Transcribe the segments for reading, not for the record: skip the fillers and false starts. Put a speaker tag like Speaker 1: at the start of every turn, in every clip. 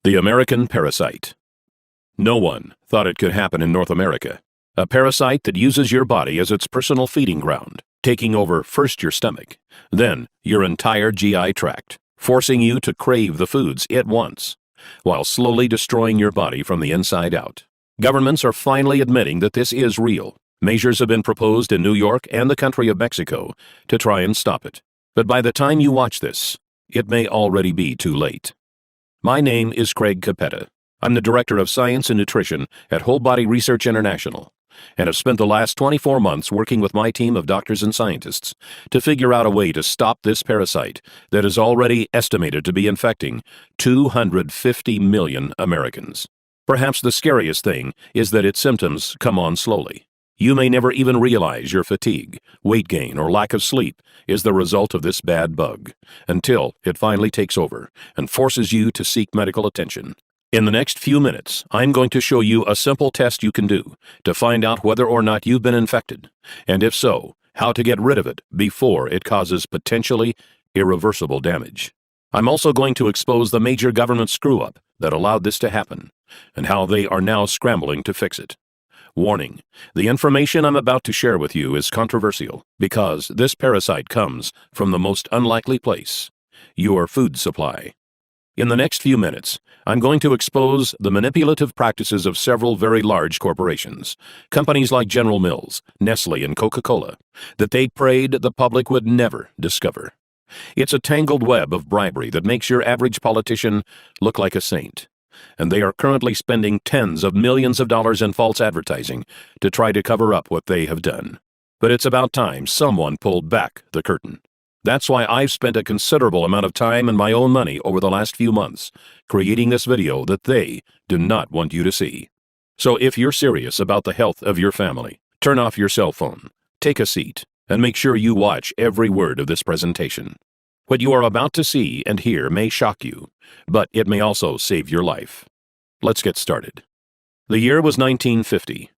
Speaker 1: The American Parasite. No one thought it could happen in North America. A parasite that uses your body as its personal feeding ground, taking over first your stomach, then your entire GI tract, forcing you to crave the foods it wants, while slowly destroying your body from the inside out. Governments are finally admitting that this is real. Measures have been proposed in New York and the country of Mexico to try and stop it. But by the time you watch this, it may already be too late. My name is Craig Capetta. I'm the Director of Science and Nutrition at Whole Body Research International, and have spent the last 24 months working with my team of doctors and scientists to figure out a way to stop this parasite that is already estimated to be infecting 250 million Americans. Perhaps the scariest thing is that its symptoms come on slowly. You may never even realize your fatigue, weight gain, or lack of sleep is the result of this bad bug, until it finally takes over and forces you to seek medical attention. In the next few minutes, I'm going to show you a simple test you can do to find out whether or not you've been infected, and if so, how to get rid of it before it causes potentially irreversible damage. I'm also going to expose the major government screw-up that allowed this to happen, and how they are now scrambling to fix it. Warning, the information I'm about to share with you is controversial because this parasite comes from the most unlikely place, your food supply. In the next few minutes, I'm going to expose the manipulative practices of several very large corporations, companies like General Mills, Nestle, and Coca-Cola, that they prayed the public would never discover. It's a tangled web of bribery that makes your average politician look like a saint, and they are currently spending tens of millions of dollars in false advertising to try to cover up what they have done. But it's about time someone pulled back the curtain. That's why I've spent a considerable amount of time and my own money over the last few months creating this video that they do not want you to see. So if you're serious about the health of your family, turn off your cell phone, take a seat, and make sure you watch every word of this presentation. What you are about to see and hear may shock you, but it may also save your life. Let's get started. The year was 1950.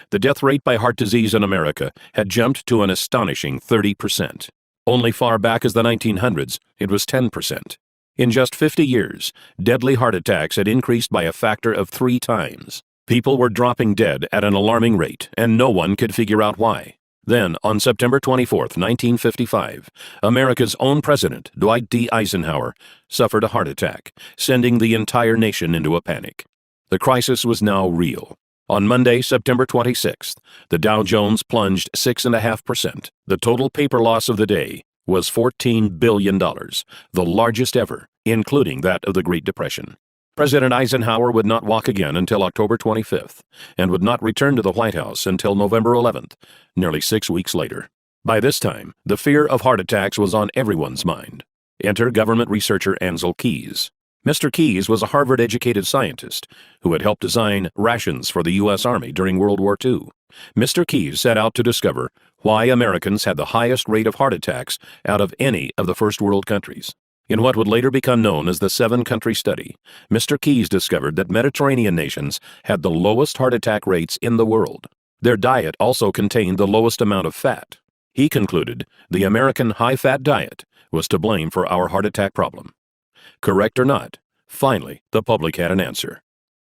Speaker 1: The death rate by heart disease in America had jumped to an astonishing 30%. Only far back as the 1900s, it was 10%. In just 50 years, deadly heart attacks had increased by a factor of 3 times. People were dropping dead at an alarming rate, and no one could figure out why. Then, on September 24, 1955, America's own president, Dwight D. Eisenhower, suffered a heart attack, sending the entire nation into a panic. The crisis was now real. On Monday, September 26th, the Dow Jones plunged 6.5%. The total paper loss of the day was $14 billion, the largest ever, including that of the Great Depression. President Eisenhower would not walk again until October 25th, and would not return to the White House until November 11th, nearly 6 weeks later. By this time, the fear of heart attacks was on everyone's mind. Enter government researcher Ansel Keys. Mr. Keys was a Harvard-educated scientist who had helped design rations for the U.S. Army during World War II. Mr. Keys set out to discover why Americans had the highest rate of heart attacks out of any of the first world countries. In what would later become known as the 7-country study, Mr. Keys discovered that Mediterranean nations had the lowest heart attack rates in the world. Their diet also contained the lowest amount of fat. He concluded the American high-fat diet was to blame for our heart attack problem. Correct or not, finally, the public had an answer.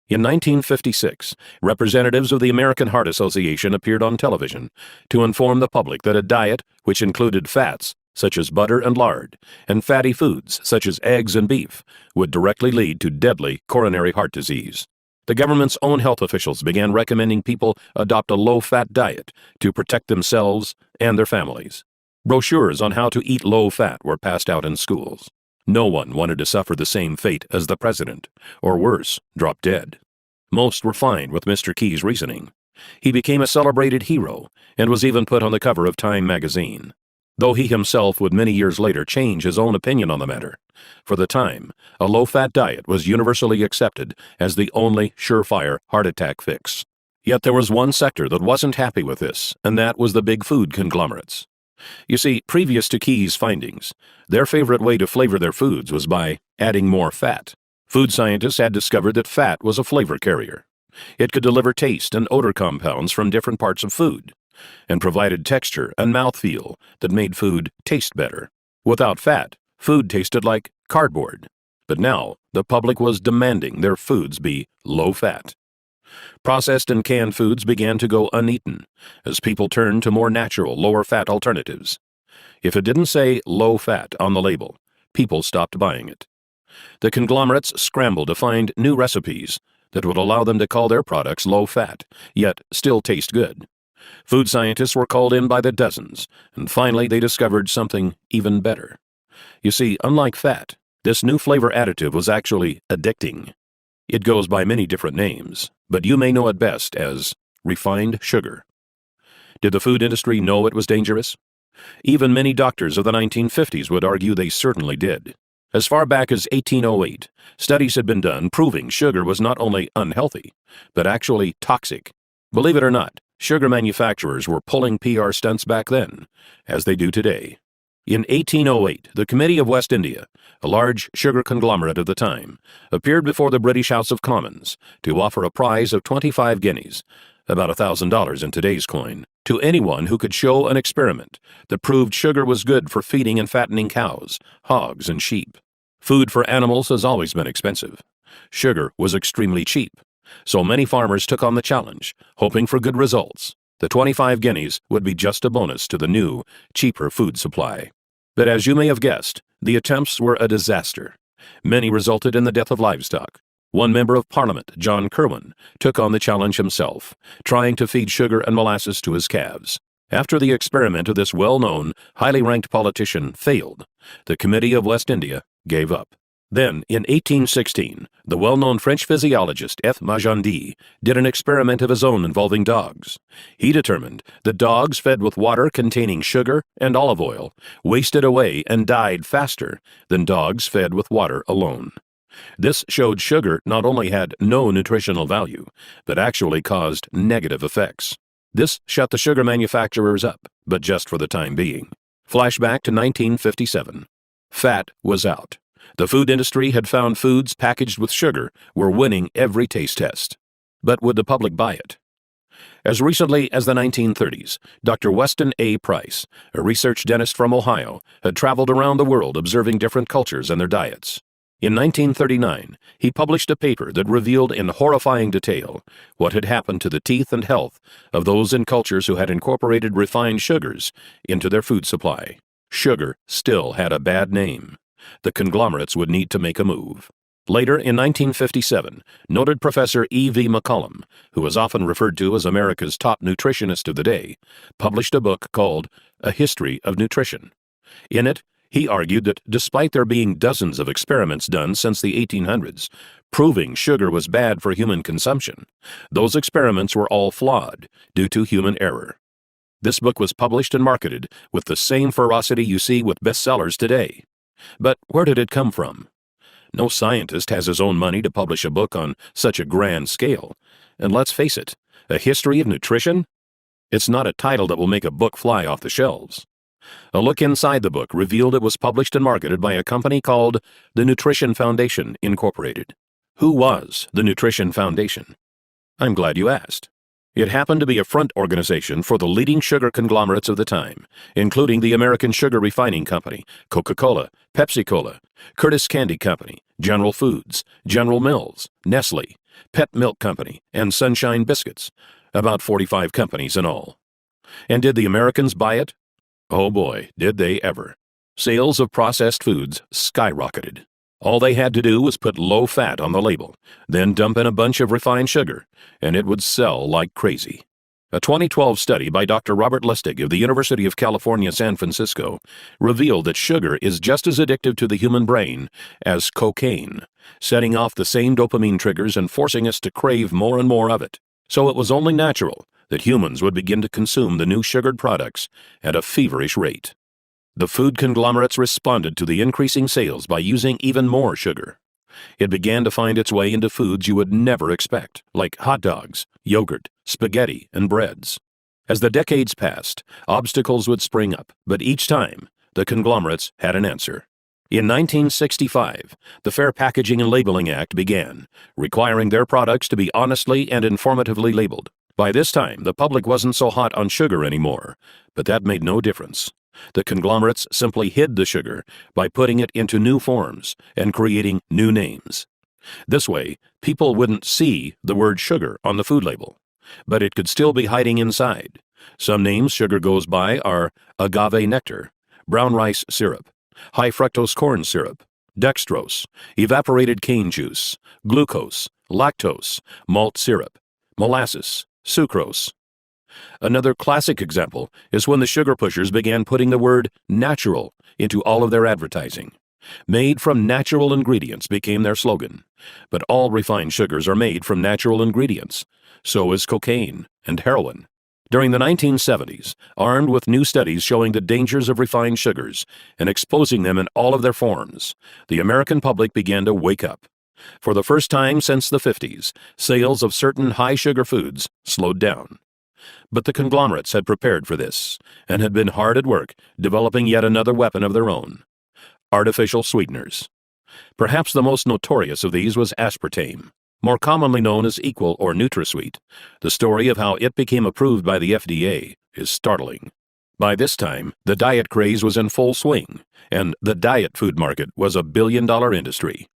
Speaker 1: In 1956, representatives of the American Heart Association appeared on television to inform the public that a diet which included fats, such as butter and lard, and fatty foods, such as eggs and beef, would directly lead to deadly coronary heart disease. The government's own health officials began recommending people adopt a low-fat diet to protect themselves and their families. Brochures on how to eat low-fat were passed out in schools. No one wanted to suffer the same fate as the president, or worse, drop dead. Most were fine with Mr. Keys' reasoning. He became a celebrated hero and was even put on the cover of Time magazine, though he himself would many years later change his own opinion on the matter. For the time, a low-fat diet was universally accepted as the only surefire heart attack fix. Yet there was one sector that wasn't happy with this, and that was the big food conglomerates. You see, previous to Keys' findings, their favorite way to flavor their foods was by adding more fat. Food scientists had discovered that fat was a flavor carrier. It could deliver taste and odor compounds from different parts of food, and provided texture and mouthfeel that made food taste better. Without fat, food tasted like cardboard. But now, the public was demanding their foods be low-fat. Processed and canned foods began to go uneaten as people turned to more natural, lower-fat alternatives. If it didn't say low-fat on the label, people stopped buying it. The conglomerates scrambled to find new recipes that would allow them to call their products low-fat, yet still taste good. Food scientists were called in by the dozens, and finally they discovered something even better. You see, unlike fat, this new flavor additive was actually addicting. It goes by many different names, but you may know it best as refined sugar. Did the food industry know it was dangerous? Even many doctors of the 1950s would argue they certainly did. As far back as 1808, studies had been done proving sugar was not only unhealthy, but actually toxic. Believe it or not, sugar manufacturers were pulling PR stunts back then, as they do today. In 1808, the Committee of West India, a large sugar conglomerate of the time, appeared before the British House of Commons to offer a prize of 25 guineas, about $1,000 in today's coin, to anyone who could show an experiment that proved sugar was good for feeding and fattening cows, hogs, and sheep. Food for animals has always been expensive. Sugar was extremely cheap, so many farmers took on the challenge, hoping for good results. The 25 guineas would be just a bonus to the new, cheaper food supply. But as you may have guessed, the attempts were a disaster. Many resulted in the death of livestock. One member of Parliament, John Kirwan, took on the challenge himself, trying to feed sugar and molasses to his calves. After the experiment of this well-known, highly ranked politician failed, the Committee of West India gave up. Then, in 1816, the well-known French physiologist F. Magendie did an experiment of his own involving dogs. He determined that dogs fed with water containing sugar and olive oil wasted away and died faster than dogs fed with water alone. This showed sugar not only had no nutritional value, but actually caused negative effects. This shut the sugar manufacturers up, but just for the time being. Flashback to 1957. Fat was out. The food industry had found foods packaged with sugar were winning every taste test. But would the public buy it? As recently as the 1930s, Dr. Weston A. Price, a research dentist from Ohio, had traveled around the world observing different cultures and their diets. In 1939, he published a paper that revealed in horrifying detail what had happened to the teeth and health of those in cultures who had incorporated refined sugars into their food supply. Sugar still had a bad name. The conglomerates would need to make a move. Later, in 1957, noted Professor E.V. McCollum, who is often referred to as America's top nutritionist of the day, published a book called A History of Nutrition. In it, he argued that despite there being dozens of experiments done since the 1800s, proving sugar was bad for human consumption, those experiments were all flawed due to human error. This book was published and marketed with the same ferocity you see with bestsellers today. But where did it come from? No scientist has his own money to publish a book on such a grand scale. And let's face it, A History of Nutrition? It's not a title that will make a book fly off the shelves. A look inside the book revealed it was published and marketed by a company called the Nutrition Foundation, Incorporated. Who was the Nutrition Foundation? I'm glad you asked. It happened to be a front organization for the leading sugar conglomerates of the time, including the American Sugar Refining Company, Coca-Cola, Pepsi-Cola, Curtis Candy Company, General Foods, General Mills, Nestle, Pet Milk Company, and Sunshine Biscuits, about 45 companies in all. And did the Americans buy it? Oh boy, did they ever. Sales of processed foods skyrocketed. All they had to do was put low fat on the label, then dump in a bunch of refined sugar, and it would sell like crazy. A 2012 study by Dr. Robert Lustig of the University of California, San Francisco, revealed that sugar is just as addictive to the human brain as cocaine, setting off the same dopamine triggers and forcing us to crave more and more of it. So it was only natural that humans would begin to consume the new sugared products at a feverish rate. The food conglomerates responded to the increasing sales by using even more sugar. It began to find its way into foods you would never expect, like hot dogs, yogurt, spaghetti, and breads. As the decades passed, obstacles would spring up, but each time, the conglomerates had an answer. In 1965, the Fair Packaging and Labeling Act began, requiring their products to be honestly and informatively labeled. By this time, the public wasn't so hot on sugar anymore, but that made no difference. The conglomerates simply hid the sugar by putting it into new forms and creating new names. This way, people wouldn't see the word sugar on the food label, but it could still be hiding inside. Some names sugar goes by are agave nectar, brown rice syrup, high fructose corn syrup, dextrose, evaporated cane juice, glucose, lactose, malt syrup, molasses, sucrose. Another classic example is when the sugar pushers began putting the word natural into all of their advertising. Made from natural ingredients became their slogan. But all refined sugars are made from natural ingredients. So is cocaine and heroin. During the 1970s, armed with new studies showing the dangers of refined sugars and exposing them in all of their forms, the American public began to wake up. For the first time since the 50s, sales of certain high-sugar foods slowed down. But the conglomerates had prepared for this and had been hard at work developing yet another weapon of their own: artificial sweeteners. Perhaps the most notorious of these was aspartame, more commonly known as Equal or NutraSweet. The story of how it became approved by the FDA is startling. By this time, the diet craze was in full swing, and the diet food market was a billion-dollar industry.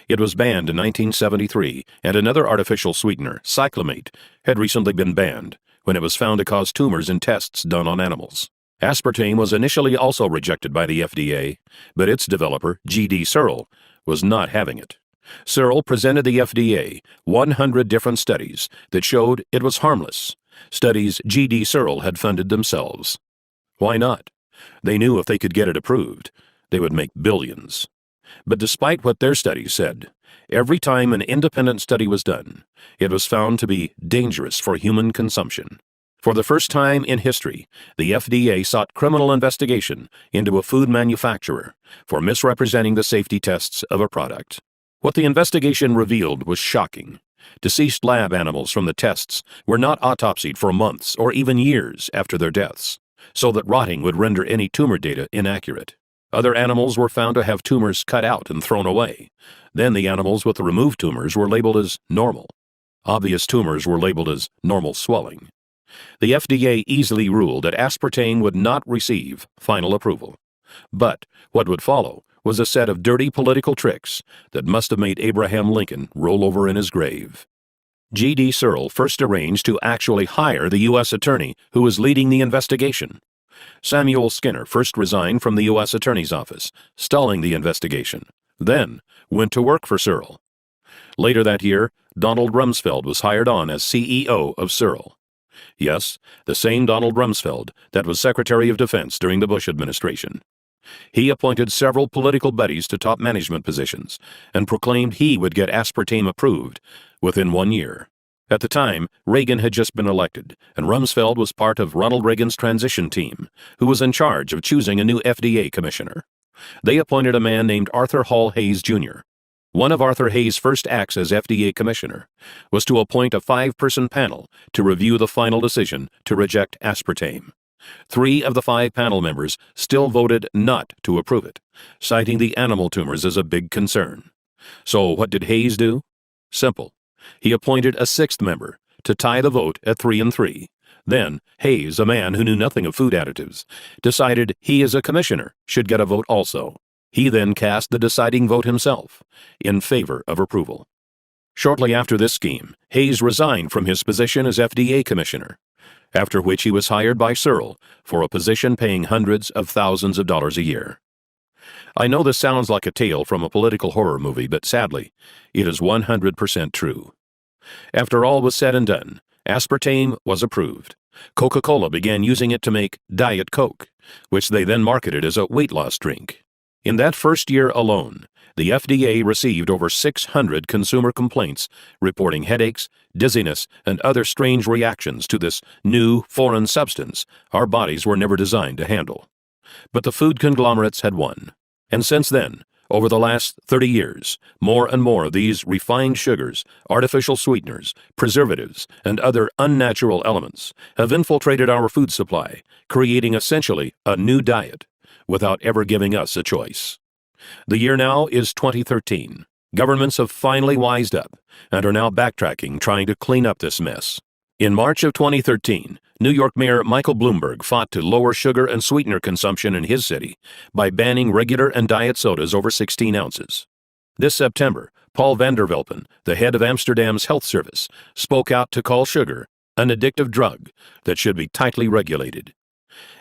Speaker 1: It was banned in 1973, and another artificial sweetener, cyclamate, had recently been banned when it was found to cause tumors in tests done on animals. Aspartame was initially also rejected by the FDA, but its developer, G.D. Searle, was not having it. Searle presented the FDA 100 different studies that showed it was harmless, studies G.D. Searle had funded themselves. Why not? They knew if they could get it approved, they would make billions. But despite what their studies said, every time an independent study was done, it was found to be dangerous for human consumption. For the first time in history, the FDA sought criminal investigation into a food manufacturer for misrepresenting the safety tests of a product. What the investigation revealed was shocking. Deceased lab animals from the tests were not autopsied for months or even years after their deaths, so that rotting would render any tumor data inaccurate. Other animals were found to have tumors cut out and thrown away. Then the animals with the removed tumors were labeled as normal. Obvious tumors were labeled as normal swelling. The FDA easily ruled that aspartame would not receive final approval. But what would follow was a set of dirty political tricks that must have made Abraham Lincoln roll over in his grave. G.D. Searle first arranged to actually hire the U.S. attorney who was leading the investigation. Samuel Skinner first resigned from the U.S. Attorney's Office, stalling the investigation, then went to work for Searle. Later that year, Donald Rumsfeld was hired on as CEO of Searle. Yes, the same Donald Rumsfeld that was Secretary of Defense during the Bush administration. He appointed several political buddies to top management positions and proclaimed he would get aspartame approved within 1 year. At the time, Reagan had just been elected, and Rumsfeld was part of Ronald Reagan's transition team, who was in charge of choosing a new FDA commissioner. They appointed a man named Arthur Hall Hayes, Jr. One of Arthur Hayes' first acts as FDA commissioner was to appoint a 5-person panel to review the final decision to reject aspartame. 3 of the 5 panel members still voted not to approve it, citing the animal tumors as a big concern. So what did Hayes do? Simple. He appointed a 6th member to tie the vote at 3-3. Then Hayes, a man who knew nothing of food additives, decided he as a commissioner should get a vote also. He then cast the deciding vote himself, in favor of approval. Shortly after this scheme, Hayes resigned from his position as FDA commissioner, after which he was hired by Searle for a position paying hundreds of thousands of dollars a year. I know this sounds like a tale from a political horror movie, but sadly, it is 100% true. After all was said and done, aspartame was approved. Coca-Cola began using it to make Diet Coke, which they then marketed as a weight loss drink. In that first year alone, the FDA received over 600 consumer complaints reporting headaches, dizziness, and other strange reactions to this new, foreign substance our bodies were never designed to handle. But the food conglomerates had won. And since then, over the last 30 years, more and more of these refined sugars, artificial sweeteners, preservatives, and other unnatural elements have infiltrated our food supply, creating essentially a new diet, without ever giving us a choice. The year now is 2013. Governments have finally wised up and are now backtracking, trying to clean up this mess. In March of 2013, New York Mayor Michael Bloomberg fought to lower sugar and sweetener consumption in his city by banning regular and diet sodas over 16 ounces. This September, Paul van der Velpen, the head of Amsterdam's health service, spoke out to call sugar an addictive drug that should be tightly regulated.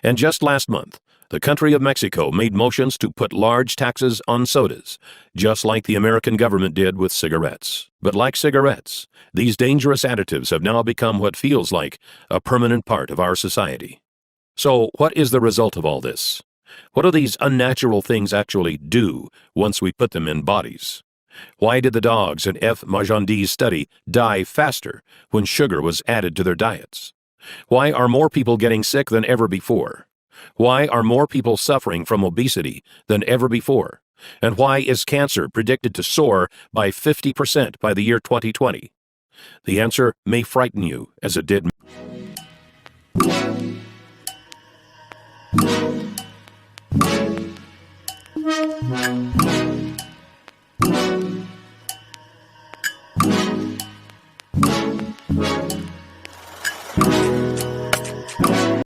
Speaker 1: And just last month, the country of Mexico made motions to put large taxes on sodas, just like the American government did with cigarettes. But like cigarettes, these dangerous additives have now become what feels like a permanent part of our society. So, what is the result of all this? What do these unnatural things actually do once we put them in bodies? Why did the dogs in F. Magendie's study die faster when sugar was added to their diets? Why are more people getting sick than ever before? Why are more people suffering from obesity than ever before? And why is cancer predicted to soar by 50% by the year 2020? The answer may frighten you as it did me.